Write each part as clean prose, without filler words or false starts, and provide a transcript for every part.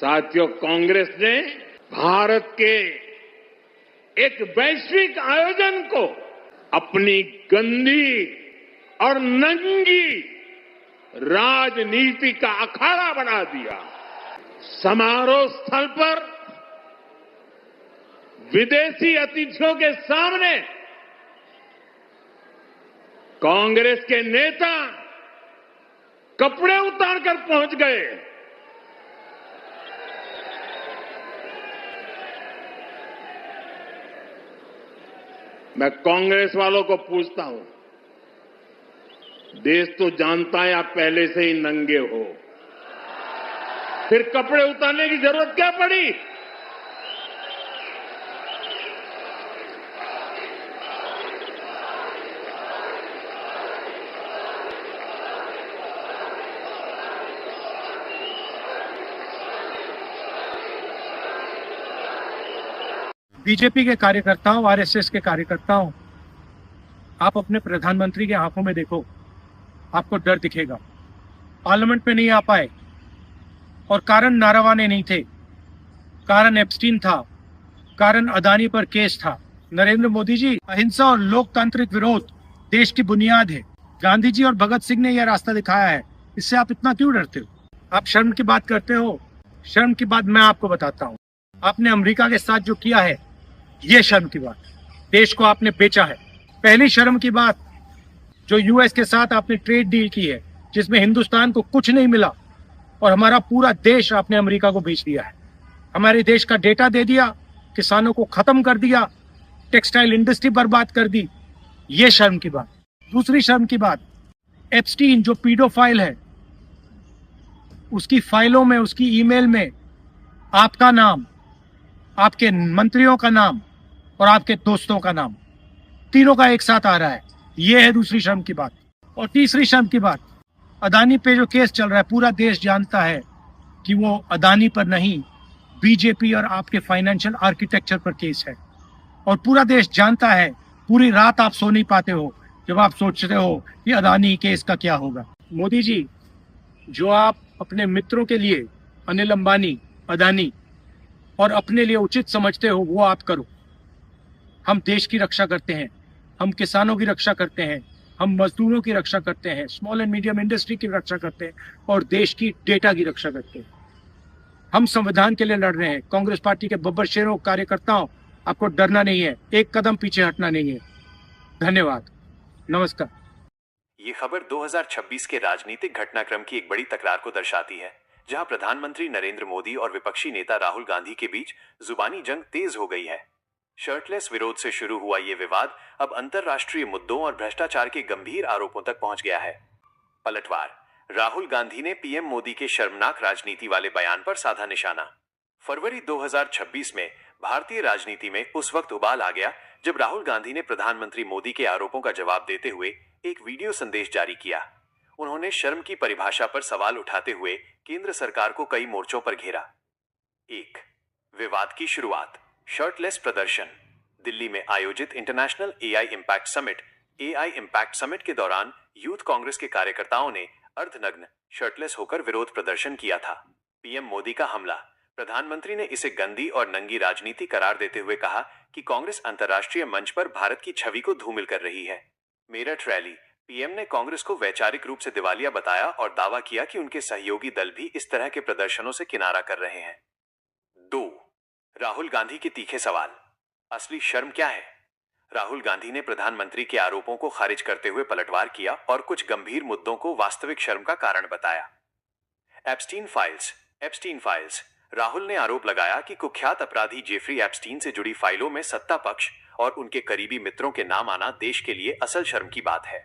साथियों, कांग्रेस ने भारत के एक वैश्विक आयोजन को अपनी गंदी और नंगी राजनीति का अखाड़ा बना दिया। समारोह स्थल पर विदेशी अतिथियों के सामने कांग्रेस के नेता कपड़े उतारकर पहुंच गए। मैं कांग्रेस वालों को पूछता हूं, देश तो जानता है आप पहले से ही नंगे हो, फिर कपड़े उतारने की जरूरत क्या पड़ी? बीजेपी के कार्यकर्ताओं, आरएसएस के कार्यकर्ताओं, आप अपने प्रधानमंत्री की आंखों में देखो, आपको डर दिखेगा। पार्लियामेंट में नहीं आ पाए और कारण नारावाने नहीं थे, कारण एप्स्टीन था, कारण अदानी पर केस था। नरेंद्र मोदी जी, अहिंसा और लोकतांत्रिक विरोध देश की बुनियाद है। गांधी जी और भगत सिंह ने यह रास्ता दिखाया है, इससे आप इतना क्यों डरते हो? आप शर्म की बात करते हो। शर्म की बात मैं आपको बताता हूँ। आपने अमेरिका के साथ जो किया है, ये शर्म की बात। देश को आपने बेचा है। पहली शर्म की बात, जो यूएस के साथ आपने ट्रेड डील की है, जिसमें हिंदुस्तान को कुछ नहीं मिला और हमारा पूरा देश आपने अमेरिका को बेच दिया है। हमारे देश का डेटा दे दिया, किसानों को खत्म कर दिया, टेक्सटाइल इंडस्ट्री बर्बाद कर दी। ये शर्म की बात। दूसरी शर्म की बात, एप्स्टीन जो पीडोफाइल है, उसकी फाइलों में, उसकी ईमेल में आपका नाम, आपके मंत्रियों का नाम और आपके दोस्तों का नाम, तीनों का एक साथ आ रहा है। यह है दूसरी शर्म की बात। और तीसरी शर्म की बात, अदानी पे जो केस चल रहा है, पूरा देश जानता है कि वो अदानी पर नहीं, बीजेपी और आपके फाइनेंशियल आर्किटेक्चर पर केस है। और पूरा देश जानता है, पूरी रात आप सो नहीं पाते हो जब आप सोचते हो कि अदानी केस का क्या होगा। मोदी जी, जो आप अपने मित्रों के लिए, अनिल अंबानी, अदानी, और अपने लिए उचित समझते हो, वो आप करो। हम देश की रक्षा करते हैं, हम किसानों की रक्षा करते हैं, हम मजदूरों की रक्षा करते हैं, स्मॉल एंड मीडियम इंडस्ट्री की रक्षा करते हैं और देश की डेटा की रक्षा करते हैं। हम संविधान के लिए लड़ रहे हैं। कांग्रेस पार्टी के बब्बर शेरों, कार्यकर्ताओं, आपको डरना नहीं है, एक कदम पीछे हटना नहीं है। धन्यवाद, नमस्कार। ये खबर 2026 के राजनीतिक घटनाक्रम की एक बड़ी तकरार को दर्शाती है, जहां प्रधानमंत्री नरेंद्र मोदी और विपक्षी नेता राहुल गांधी के बीच जुबानी जंग तेज हो गई है। शर्टलेस विरोध से शुरू हुआ ये विवाद अब अंतरराष्ट्रीय मुद्दों और भ्रष्टाचार के गंभीर आरोपों तक पहुंच गया है। पलटवार, राहुल गांधी ने पीएम मोदी के शर्मनाक राजनीति वाले बयान पर साधा निशाना। फरवरी 2026 में भारतीय राजनीति में उस वक्त उबाल आ गया जब राहुल गांधी ने प्रधानमंत्री मोदी के आरोपों का जवाब देते हुए एक वीडियो संदेश जारी किया। उन्होंने शर्म की परिभाषा पर सवाल उठाते हुए केंद्र सरकार को कई मोर्चों पर घेरा। 1. विवाद की शुरुआत, शर्टलेस प्रदर्शन। दिल्ली में आयोजित इंटरनेशनल एआई इंपैक्ट समिट के दौरान यूथ कांग्रेस के कार्यकर्ताओं ने अर्धनग्न, शर्टलेस होकर विरोध प्रदर्शन किया था। पीएम मोदी का हमला, प्रधानमंत्री ने इसे गंदी और नंगी राजनीति करार देते हुए कहा कि कांग्रेस अंतर्राष्ट्रीय मंच पर भारत की छवि को धूमिल कर रही है। मेरठ रैली, पीएम ने कांग्रेस को वैचारिक रूप से दिवालिया बताया और दावा किया कि उनके सहयोगी दल भी इस तरह के प्रदर्शनों से किनारा कर रहे हैं। 2. राहुल गांधी के तीखे सवाल, असली शर्म क्या है? राहुल गांधी ने प्रधानमंत्री के आरोपों को खारिज करते हुए पलटवार किया और कुछ गंभीर मुद्दों को वास्तविक शर्म का कारण बताया। एप्स्टीन फाइल्स, राहुल ने आरोप लगाया कि कुख्यात अपराधी जेफरी एप्स्टीन से जुड़ी फाइलों में सत्ता पक्ष और उनके करीबी मित्रों के नाम आना देश के लिए असल शर्म की बात है।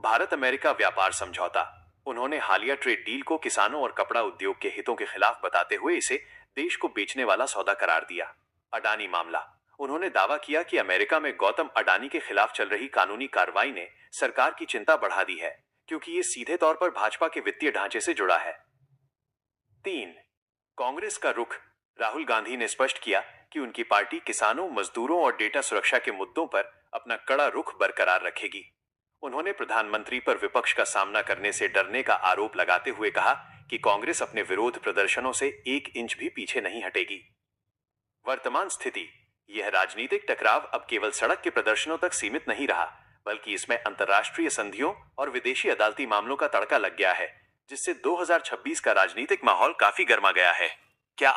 भारत अमेरिका व्यापार समझौता, उन्होंने हालिया ट्रेड डील को किसानों और कपड़ा उद्योग के हितों के खिलाफ बताते हुए इसे देश को बेचने वाला सौदा करार दिया। अडानी मामला, उन्होंने दावा किया कि अमेरिका में गौतम अडानी के खिलाफ चल रही कानूनी कार्रवाई ने सरकार की चिंता बढ़ा दी है, क्योंकि ये सीधे तौर पर भाजपा के वित्तीय ढांचे से जुड़ा है। 3. कांग्रेस का रुख, राहुल गांधी ने स्पष्ट किया कि उनकी पार्टी किसानों, मजदूरों और डेटा सुरक्षा के मुद्दों पर अपना कड़ा रुख बरकरार रखेगी। उन्होंने प्रधानमंत्री पर विपक्ष का सामना करने से डरने का आरोप लगाते हुए कहा कि कांग्रेस अपने विरोध प्रदर्शनों से 1 इंच भी पीछे नहीं हटेगी। वर्तमान स्थिति, यह राजनीतिक टकराव अब केवल सड़क के प्रदर्शनों तक सीमित नहीं रहा, बल्कि इसमें अंतर्राष्ट्रीय संधियों और विदेशी अदालती मामलों का तड़का लग गया है, जिससे 2026 का राजनीतिक माहौल काफी गर्मा गया है। क्या